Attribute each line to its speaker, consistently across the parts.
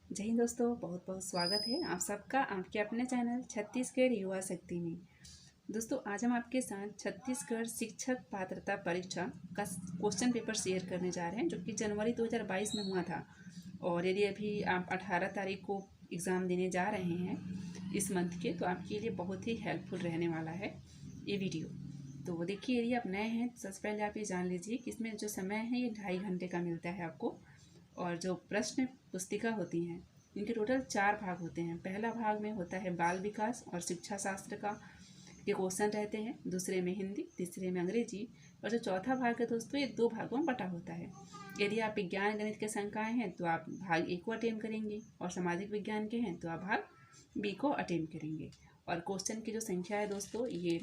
Speaker 1: जय हिंद दोस्तों, बहुत बहुत स्वागत है आप सबका आपके अपने चैनल छत्तीसगढ़ युवा शक्ति में। दोस्तों, आज हम आपके साथ छत्तीसगढ़ शिक्षक पात्रता परीक्षा का क्वेश्चन पेपर शेयर करने जा रहे हैं, जो कि जनवरी 2022 में हुआ था। और यदि अभी आप 18 तारीख को एग्ज़ाम देने जा रहे हैं इस मंथ के, तो आपके लिए बहुत ही हेल्पफुल रहने वाला है ये वीडियो। तो देखिए, यदि आप नए हैं तो सबसे पहले आप ये जान लीजिए कि इसमें जो समय है ये 2.5 घंटे का मिलता है आपको। और जो प्रश्न पुस्तिका होती हैं इनके टोटल 4 भाग होते हैं। पहला भाग में होता है बाल विकास और शिक्षा शास्त्र का ये क्वेश्चन रहते हैं, दूसरे में हिंदी, तीसरे में अंग्रेजी, और जो चौथा भाग है दोस्तों ये 2 भागों में बटा होता है। यदि आप विज्ञान गणित के संकाय हैं तो आप भाग ए को अटेम्प्ट करेंगे, और सामाजिक विज्ञान के हैं तो आप भाग बी को अटेम्प्ट करेंगे। और क्वेश्चन की जो संख्या है दोस्तों ये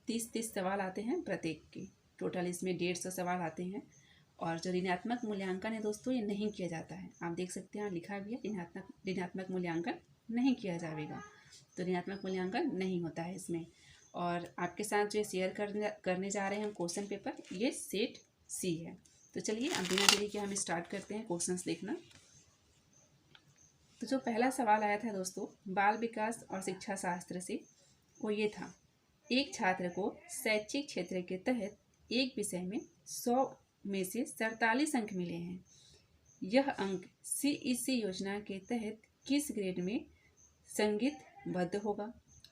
Speaker 1: 30 सवाल आते हैं प्रत्येक के। टोटल इसमें 150 सवाल आते हैं। और जो ऋणात्मक मूल्यांकन है दोस्तों ये नहीं किया जाता है। आप देख सकते हैं लिखा भी है ऋणात्मक मूल्यांकन नहीं किया जाएगा, तो ऋणात्मक मूल्यांकन नहीं होता है इसमें। और आपके साथ जो शेयर करने जा रहे हैं हम क्वेश्चन पेपर, ये सेट सी है। तो चलिए अब बिना देरी के हम स्टार्ट करते हैं क्वेश्चंस देखना। तो जो पहला सवाल आया था दोस्तों बाल विकास और शिक्षा शास्त्र से, वो ये था, एक छात्र को शैक्षिक क्षेत्र के तहत एक विषय में 100 में से 47 अंक मिले हैं। यह अंक सीईसी योजना के तहत किस ग्रेड में संगीतबद्ध होगा?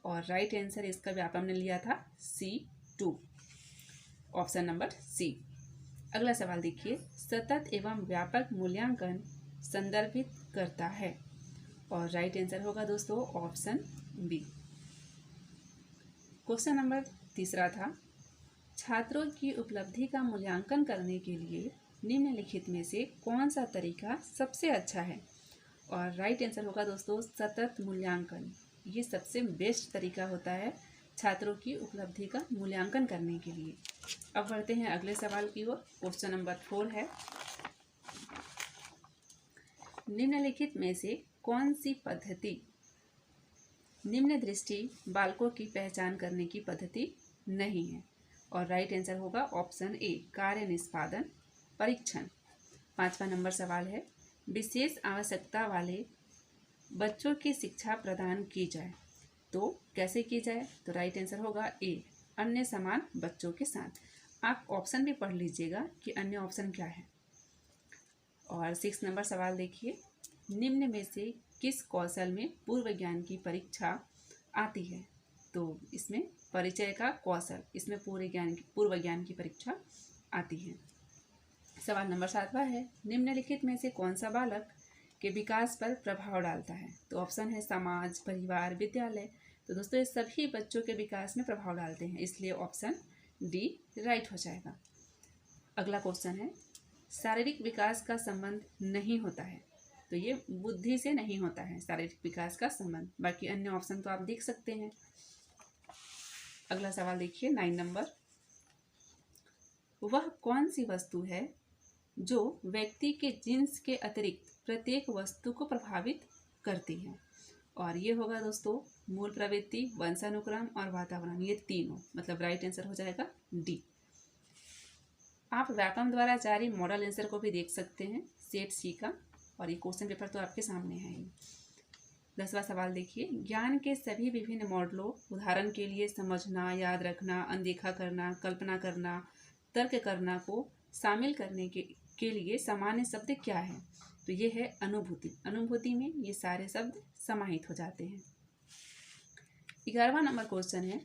Speaker 1: और राइट आंसर इसका भी आपने लिया था C2, ऑप्शन नंबर सी। अगला सवाल देखिए, सतत एवं व्यापक मूल्यांकन संदर्भित करता है, और राइट आंसर होगा दोस्तों ऑप्शन बी। क्वेश्चन नंबर तीसरा था, छात्रों की उपलब्धि का मूल्यांकन करने के लिए निम्नलिखित में से कौन सा तरीका सबसे अच्छा है? और राइट आंसर होगा दोस्तों सतत मूल्यांकन। ये सबसे बेस्ट तरीका होता है छात्रों की उपलब्धि का मूल्यांकन करने के लिए। अब बढ़ते हैं अगले सवाल की ओर। क्वेश्चन नंबर 4 है, निम्नलिखित में से कौन सी पद्धति निम्न दृष्टि बालकों की पहचान करने की पद्धति नहीं है? और राइट आंसर होगा ऑप्शन ए, कार्य निष्पादन परीक्षण। 5वां नंबर सवाल है, विशेष आवश्यकता वाले बच्चों की शिक्षा प्रदान की जाए तो कैसे की जाए? तो राइट आंसर होगा ए, अन्य समान बच्चों के साथ। आप ऑप्शन भी पढ़ लीजिएगा कि अन्य ऑप्शन क्या है। और 6 नंबर सवाल देखिए, निम्न में से किस कौशल में पूर्व ज्ञान की परीक्षा आती है? तो इसमें परिचय का कौशल, इसमें पूर्व ज्ञान की परीक्षा आती है। सवाल नंबर 7वां है, निम्नलिखित में से कौन सा बालक के विकास पर प्रभाव डालता है? तो ऑप्शन है समाज, परिवार, विद्यालय। तो दोस्तों ये सभी बच्चों के विकास में प्रभाव डालते हैं, इसलिए ऑप्शन डी राइट हो जाएगा। अगला क्वेश्चन है, शारीरिक विकास का संबंध नहीं होता है, तो ये बुद्धि से नहीं होता है शारीरिक विकास का संबंध। बाकी अन्य ऑप्शन तो आप देख सकते हैं। अगला सवाल देखिए 9 नंबर, वह कौन सी वस्तु है जो व्यक्ति के जिन्स के अतिरिक्त प्रत्येक वस्तु को प्रभावित करती है? और ये होगा दोस्तों मूल प्रवृत्ति, वंशानुक्रम और वातावरण, ये तीनों। मतलब राइट आंसर हो जाएगा डी। आप व्यापम द्वारा जारी मॉडल आंसर को भी देख सकते हैं सेट सी का, और ये क्वेश्चन पेपर तो आपके सामने है ही। 10वां सवाल देखिए, ज्ञान के सभी विभिन्न मॉडलों, उदाहरण के लिए समझना, याद रखना, अनदेखा करना, कल्पना करना, तर्क करना को शामिल करने के लिए सामान्य शब्द क्या है? तो ये है अनुभूति। अनुभूति में ये सारे शब्द समाहित हो जाते हैं। 11वां नंबर क्वेश्चन है,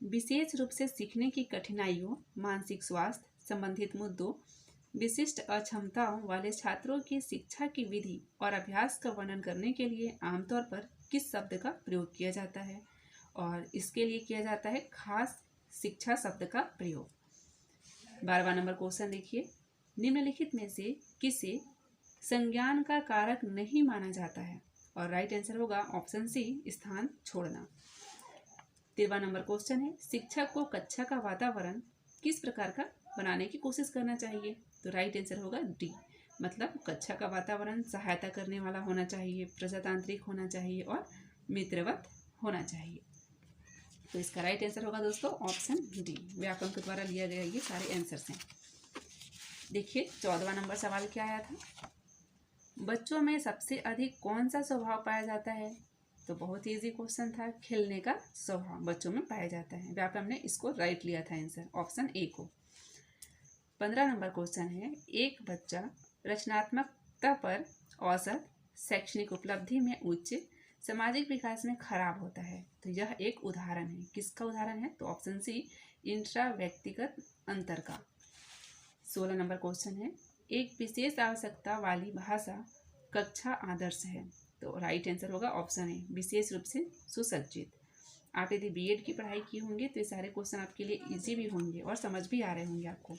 Speaker 1: विशेष रूप से सीखने की कठिनाइयों, मानसिक स्वास्थ्य संबंधित मुद्दों, विशिष्ट अक्षमताओं वाले छात्रों की शिक्षा की विधि और अभ्यास का वर्णन करने के लिए आमतौर पर किस शब्द का प्रयोग किया जाता है? और इसके लिए किया जाता है खास शिक्षा शब्द का प्रयोग। 12वां नंबर क्वेश्चन देखिए, निम्नलिखित में से किसे संज्ञान का कारक नहीं माना जाता है? और राइट आंसर होगा ऑप्शन सी, स्थान छोड़ना। 13वां नंबर क्वेश्चन है, शिक्षक को कक्षा का वातावरण किस प्रकार का बनाने की कोशिश करना चाहिए? तो राइट आंसर होगा डी, मतलब कक्षा का वातावरण सहायता करने वाला होना चाहिए, प्रजातांत्रिक होना चाहिए और मित्रवत होना चाहिए। तो इसका राइट आंसर होगा दोस्तों ऑप्शन डी, व्याकरण के द्वारा लिया गया ये सारे आंसर्स हैं। देखिए 14वां नंबर सवाल क्या आया था, बच्चों में सबसे अधिक कौन सा स्वभाव पाया जाता है? तो बहुत इजी क्वेश्चन था, खेलने का स्वभाव बच्चों में पाया जाता है। यहाँ पे हमने इसको राइट लिया था आंसर, ऑप्शन ए को। 15 नंबर क्वेश्चन है, एक बच्चा रचनात्मकता पर औसत, शैक्षणिक उपलब्धि में उच्च, सामाजिक विकास में खराब होता है। तो यह एक उदाहरण है, किसका उदाहरण है? तो ऑप्शन सी, इंट्रा व्यक्तिगत अंतर का। 16 नंबर क्वेश्चन है, एक विशेष आवश्यकता वाली भाषा कक्षा आदर्श है। तो राइट आंसर होगा ऑप्शन ए, विशेष रूप से सुसज्जित। आप यदि बीएड की पढ़ाई की होंगे तो ये सारे क्वेश्चन आपके लिए इजी भी होंगे और समझ भी आ रहे होंगे आपको।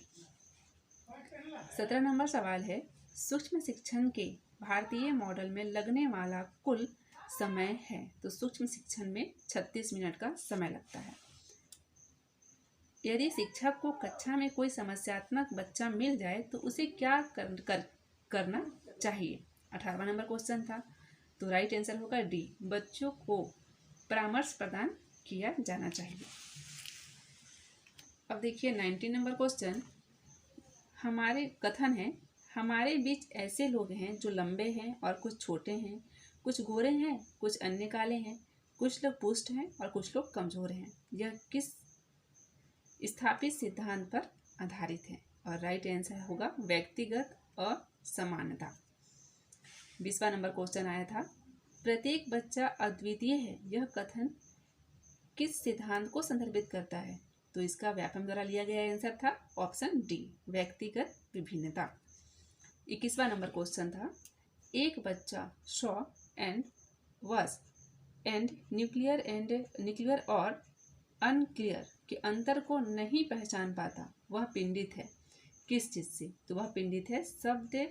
Speaker 1: 17 नंबर सवाल है, सूक्ष्म शिक्षण के भारतीय मॉडल में लगने वाला कुल समय है। तो सूक्ष्म शिक्षण में 36 मिनट का समय लगता है। यदि शिक्षक को कक्षा में कोई समस्यात्मक बच्चा मिल जाए तो उसे क्या करना चाहिए? 18वां नंबर क्वेश्चन था। तो राइट आंसर होगा डी, बच्चों को परामर्श प्रदान किया जाना चाहिए। अब देखिए 19 नंबर क्वेश्चन, हमारे कथन है, हमारे बीच ऐसे लोग हैं जो लंबे हैं और कुछ छोटे हैं, कुछ गोरे हैं, कुछ अन्य काले हैं, कुछ लोग पुष्ट हैं और कुछ लोग कमजोर हैं। यह किस स्थापित सिद्धांत पर आधारित है? और राइट आंसर होगा व्यक्तिगत असमानता। 20वां नंबर क्वेश्चन आया था, प्रत्येक बच्चा अद्वितीय है, यह कथन किस सिद्धांत को संदर्भित करता है? तो इसका व्यापम द्वारा लिया गया आंसर था ऑप्शन डी, व्यक्तिगत विभिन्नता। 21वां नंबर क्वेश्चन था, एक बच्चा शॉ एंड वॉस एंड न्यूक्लियर और अनक्लियर के अंतर को नहीं पहचान पाता, वह पिंडित है किस चीज से? तो वह पिंडित है शब्द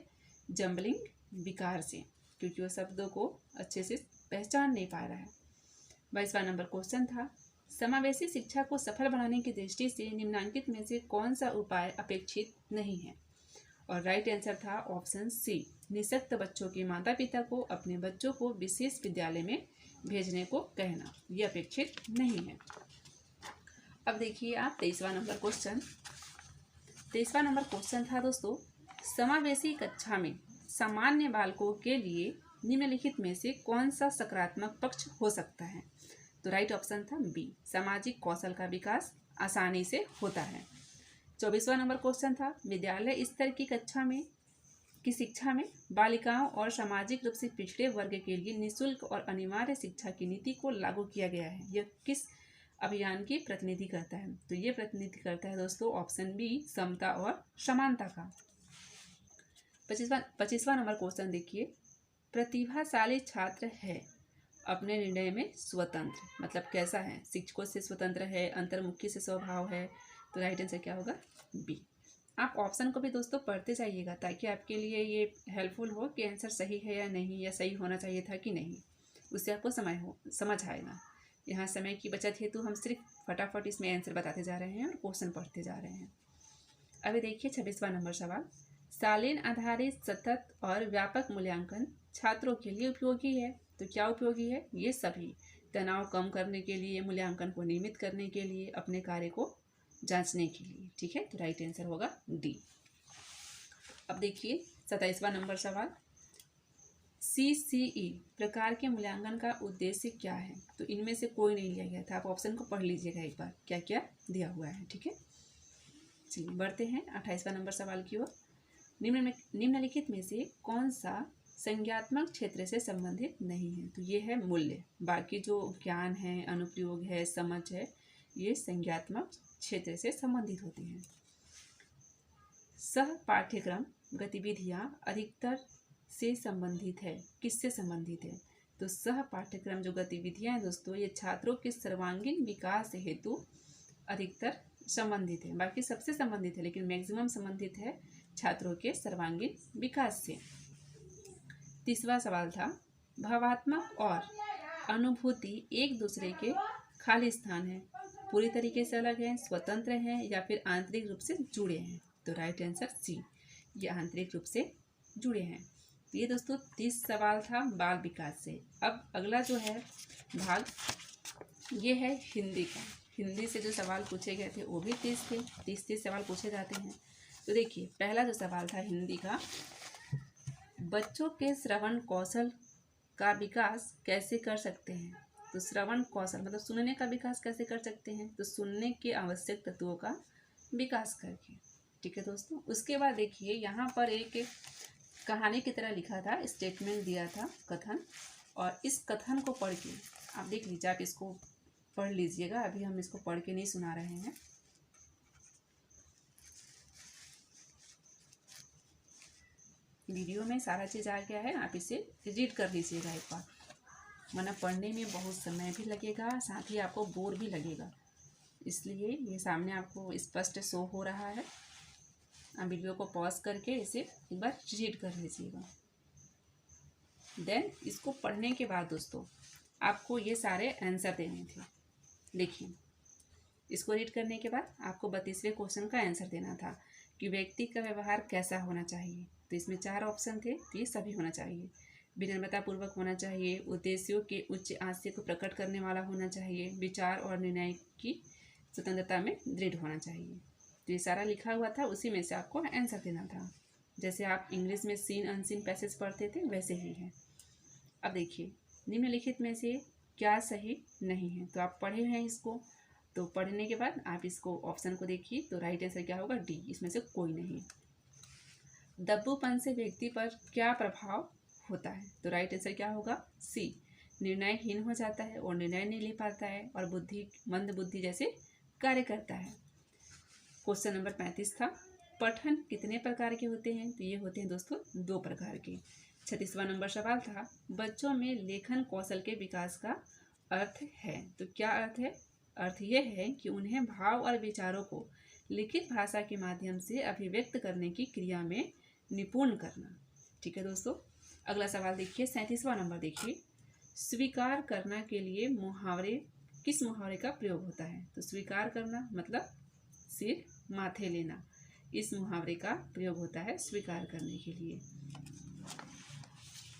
Speaker 1: जम्बलिंग विकार से, क्योंकि वह शब्दों को अच्छे से पहचान नहीं पा रहा है। 22वां नंबर क्वेश्चन था, समावेशी शिक्षा को सफल बनाने की दृष्टि से निम्नांकित में से कौन सा उपाय अपेक्षित नहीं है? और राइट आंसर था ऑप्शन सी, निःशक्त बच्चों के माता पिता को अपने बच्चों को विशेष विद्यालय में भेजने को कहना, यह अपेक्षित नहीं है। अब देखिए आप 23वां नंबर क्वेश्चन। 23वां नंबर क्वेश्चन था दोस्तों, समावेशी कक्षा में सामान्य बालकों के लिए निम्नलिखित में से कौन सा सकारात्मक पक्ष हो सकता है? तो राइट ऑप्शन था बी, सामाजिक कौशल का विकास आसानी से होता है। 24वां नंबर क्वेश्चन था, विद्यालय स्तर की कक्षा में की शिक्षा में बालिकाओं और सामाजिक रूप से पिछड़े वर्ग के लिए निःशुल्क और अनिवार्य शिक्षा की नीति को लागू किया गया है, यह किस अभियान की प्रतिनिधि करता है? तो ये प्रतिनिधि करता है दोस्तों ऑप्शन बी, समता और समानता का। 25वां नंबर क्वेश्चन देखिए, प्रतिभाशाली छात्र है अपने निर्णय में स्वतंत्र, मतलब कैसा है? शिक्षकों से स्वतंत्र है, अंतर्मुखी से स्वभाव है। तो राइट आंसर क्या होगा? बी। आप ऑप्शन को भी दोस्तों पढ़ते जाइएगा ताकि आपके लिए ये हेल्पफुल हो कि आंसर सही है या नहीं, या सही होना चाहिए था कि नहीं, उससे आपको समझ आएगा। यहाँ समय की बचत हेतु हम सिर्फ फटाफट इसमें आंसर बताते जा रहे हैं और क्वेश्चन पढ़ते जा रहे हैं। अभी देखिए 26वां नंबर सवाल, शालीन आधारित सतत और व्यापक मूल्यांकन छात्रों के लिए उपयोगी है। तो क्या उपयोगी है? ये सभी तनाव कम करने के लिए, मूल्यांकन को नियमित करने के लिए, अपने कार्य को जांचने के लिए। ठीक है, तो राइट आंसर होगा डी। अब देखिए 27वां नंबर सवाल, CCE प्रकार के मूल्यांकन का उद्देश्य क्या है? तो इनमें से कोई नहीं लिया गया था, आप ऑप्शन को पढ़ लीजिएगा एक बार क्या क्या दिया हुआ है। ठीक है, चलिए बढ़ते हैं 28वां नंबर सवाल की ओर। निम्नलिखित में से कौन सा संज्ञात्मक क्षेत्र से संबंधित नहीं है? तो ये है मूल्य, बाकी जो ज्ञान है, अनुप्रयोग है, समझ है, ये संज्ञात्मक क्षेत्र से संबंधित होती हैं। सह पाठ्यक्रम गतिविधियां अधिकतर से संबंधित है, किससे संबंधित है? तो सह पाठ्यक्रम जो गतिविधियां हैं दोस्तों, ये छात्रों के सर्वांगीण विकास हेतु अधिकतर संबंधित है, बाकी सबसे संबंधित है लेकिन मैक्सिमम संबंधित है छात्रों के सर्वांगीण विकास से। 30वां सवाल था, भावात्मक और अनुभूति एक दूसरे के खाली स्थान है, पूरी तरीके से अलग है, स्वतंत्र हैं या फिर आंतरिक रूप से जुड़े हैं? तो राइट आंसर सी, ये आंतरिक रूप से जुड़े हैं। तो ये दोस्तों 30 सवाल था बाल विकास से। अब अगला जो है भाग, ये है हिंदी का। हिंदी से जो सवाल पूछे गए थे वो भी 30 थे, 30 सवाल पूछे जाते हैं। तो देखिए पहला जो सवाल था हिंदी का, बच्चों के श्रवण कौशल का विकास कैसे कर सकते हैं? तो श्रवण कौशल मतलब सुनने का विकास कैसे कर सकते हैं? तो सुनने के आवश्यक तत्वों का विकास करके। ठीक है दोस्तों, उसके बाद देखिए यहाँ पर एक कहानी की तरह लिखा था, स्टेटमेंट दिया था, कथन, और इस कथन को पढ़ के आप देख लीजिए, आप इसको पढ़ लीजिएगा। अभी हम इसको पढ़ के नहीं सुना रहे हैं। वीडियो में सारा चीज़ आ गया है, आप इसे रीड कर लीजिएगा एक बार, वरना पढ़ने में बहुत समय भी लगेगा, साथ ही आपको बोर भी लगेगा। इसलिए ये सामने आपको स्पष्ट शो हो रहा है। आप वीडियो को पॉज करके इसे एक बार रीड कर लीजिएगा। देन इसको पढ़ने के बाद दोस्तों आपको ये सारे आंसर देने थे। देखिए, इसको रीड करने के बाद आपको 32वें क्वेश्चन का आंसर देना था कि व्यक्ति का व्यवहार कैसा होना चाहिए। तो इसमें 4 ऑप्शन थे, तो ये सभी होना चाहिए। विनम्रतापूर्वक होना चाहिए, उद्देश्यों के उच्च आशय को प्रकट करने वाला होना चाहिए, विचार और निर्णय की स्वतंत्रता में दृढ़ होना चाहिए। तो ये सारा लिखा हुआ था, उसी में से आपको आंसर देना था। जैसे आप इंग्लिश में सीन अनसीन पैसेज पढ़ते थे, वैसे ही है। अब देखिए, निम्नलिखित में से क्या सही नहीं है? तो आप पढ़े हैं इसको, तो पढ़ने के बाद आप इसको ऑप्शन को देखिए, तो राइट आंसर क्या होगा? डी, इसमें से कोई नहीं। दब्बूपन से व्यक्ति पर क्या प्रभाव होता है? तो राइट आंसर क्या होगा? सी, निर्णयहीन हो जाता है और निर्णय नहीं ले पाता है और मंद बुद्धि जैसे कार्य करता है। क्वेश्चन नंबर 35 था, पठन कितने प्रकार के होते हैं? तो ये होते हैं दोस्तों 2 प्रकार के। 36वां नंबर सवाल था, बच्चों में लेखन कौशल के विकास का अर्थ है। तो क्या अर्थ है? अर्थ यह है कि उन्हें भाव और विचारों को लिखित भाषा के माध्यम से अभिव्यक्त करने की क्रिया में निपुण करना। ठीक है दोस्तों, अगला सवाल देखिए, 37वां नंबर देखिए, स्वीकार करना के लिए किस मुहावरे का प्रयोग होता है? तो स्वीकार करना मतलब सिर माथे लेना, इस मुहावरे का प्रयोग होता है स्वीकार करने के लिए।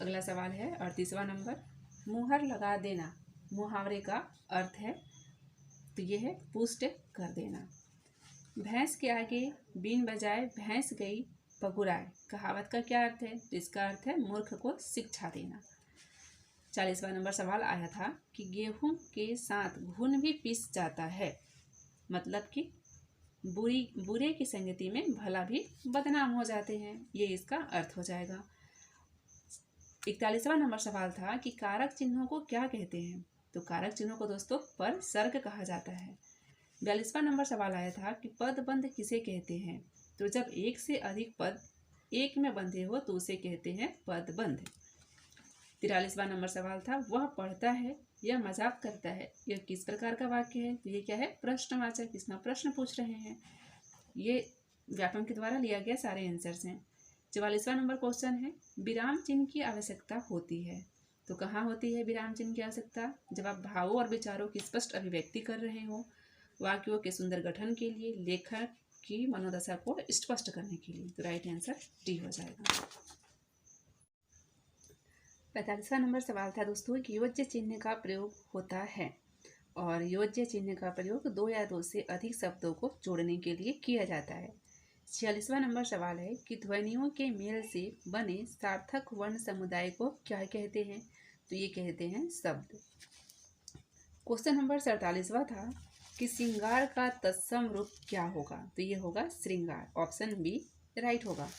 Speaker 1: अगला सवाल है 38वां नंबर, मुहर लगा देना मुहावरे का अर्थ है। तो ये है पुष्ट कर देना। भैंस के आगे बीन बजाए भैंस गई पगुराए, कहावत का क्या अर्थ है? तो इसका अर्थ है मूर्ख को शिक्षा देना। 40वां नंबर सवाल आया था कि गेहूं के साथ घुन भी पिस जाता है, मतलब कि बुरे की संगति में भला भी बदनाम हो जाते हैं, ये इसका अर्थ हो जाएगा। 41वां नंबर सवाल था कि कारक चिन्हों को क्या कहते हैं? तो कारक चिन्हों को दोस्तों पर सर्ग कहा जाता है। 42वां नंबर सवाल आया था कि पदबंध किसे कहते हैं? तो जब एक से अधिक पद एक में बंधे हो तो उसे कहते हैं पदबंध। 43वां नंबर सवाल था, वह पढ़ता है या मजाक करता है, यह किस प्रकार का वाक्य है? तो ये क्या है? प्रश्नवाचक, इसमें प्रश्न पूछ रहे हैं। ये व्याकरण के द्वारा लिया गया सारे आंसर्स हैं। 44वां नंबर क्वेश्चन है, विराम चिन्ह की आवश्यकता होती है। तो कहाँ होती है विराम चिन्ह की आवश्यकता? जब आप भावों और विचारों की स्पष्ट अभिव्यक्ति कर रहे हो, वाक्यों के सुंदर गठन के लिए, लेखक की मनोदशा को स्पष्ट करने के लिए। तो राइट आंसर डी हो जाएगा। 45वां नंबर सवाल था दोस्तों कि योज्य चिन्ह का प्रयोग होता है, और योज्य चिन्ह का प्रयोग 2 या 2 से अधिक शब्दों को जोड़ने के लिए किया जाता है। 46वां नंबर सवाल है कि ध्वनियों के मेल से बने सार्थक वर्ण समुदाय को क्या कहते हैं? तो ये कहते हैं शब्द। क्वेश्चन नंबर 47वां था कि श्रृंगार का तत्सम रूप क्या होगा? तो ये होगा श्रृंगार, ऑप्शन बी राइट होगा।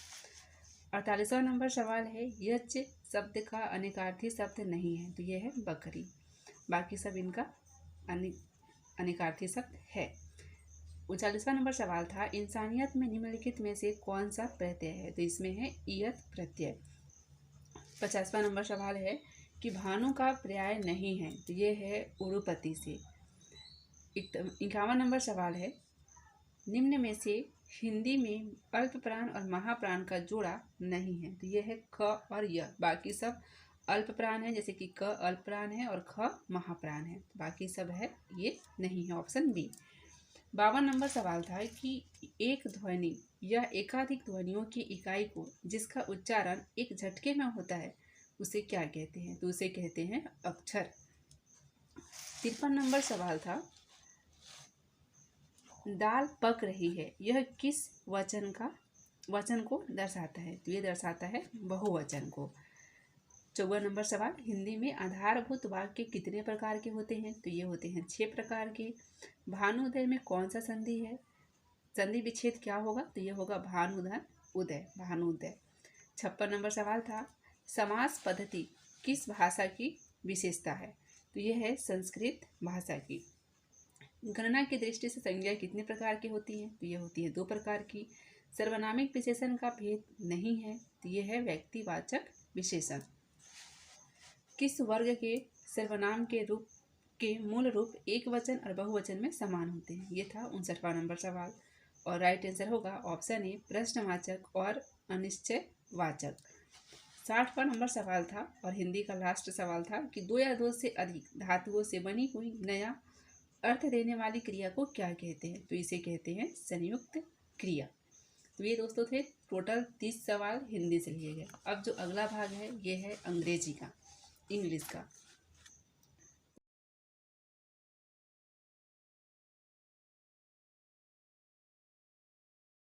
Speaker 1: 48वां नंबर सवाल है, यज्ञ शब्द का अनेकार्थी शब्द नहीं है। तो ये है बकरी, बाकी सब इनका अनेकार्थी शब्द है। 39वां नंबर सवाल था, इंसानियत में निम्नलिखित में से कौन सा प्रत्यय है? तो इसमें है ईयत प्रत्यय। 50वां नंबर सवाल है कि भानु का पर्याय नहीं है। तो ये है उरुपति से। 51वां नंबर सवाल है, निम्न में से हिंदी में अल्प प्राण और महाप्राण का जोड़ा नहीं है। तो ये है ख और य, बाकी सब अल्प प्राण है, जैसे कि क अल्प प्राण है और ख महाप्राण है, बाकी सब है ये नहीं है, ऑप्शन बी। 52 नंबर सवाल था कि एक ध्वनि या एकाधिक ध्वनियों की इकाई को जिसका उच्चारण एक झटके में होता है उसे क्या कहते हैं? तो उसे कहते हैं अक्षर। 53 नंबर सवाल था, दाल पक रही है, यह किस वचन का वचन को दर्शाता है, तो ये दर्शाता है बहुवचन को। 54 नंबर सवाल, हिंदी में आधारभूत वाक्य कितने प्रकार के होते हैं? तो ये होते हैं 6 प्रकार के। भानुदय में कौन सा संधि है? संधि विच्छेद क्या होगा? तो ये होगा भानुधन उदय, भानुदय। 56 नंबर सवाल था, समास पद्धति किस भाषा की विशेषता है? तो ये है संस्कृत भाषा की। गणना की दृष्टि से संज्ञा कितने प्रकार की होती है? तो ये होती है 2 प्रकार की। सर्वनामिक विशेषण का भेद नहीं है, तो ये है व्यक्तिवाचक विशेषण। किस वर्ग के सर्वनाम के मूल रूप एक वचन और बहुवचन में समान होते हैं? ये था 59वां नंबर सवाल। और राइट आंसर होगा ऑप्शन ए, प्रश्नवाचक और अनिश्चयवाचक। 60वां नंबर सवाल था और हिंदी का लास्ट सवाल था कि 2 या 2 से अधिक धातुओं से बनी हुई नया अर्थ देने वाली क्रिया को क्या कहते हैं? तो इसे कहते हैं संयुक्त क्रिया। तो ये दोस्तों थे टोटल 30 सवाल हिंदी से लिए गए। अब जो अगला भाग है ये है अंग्रेजी का, इंग्लिश का।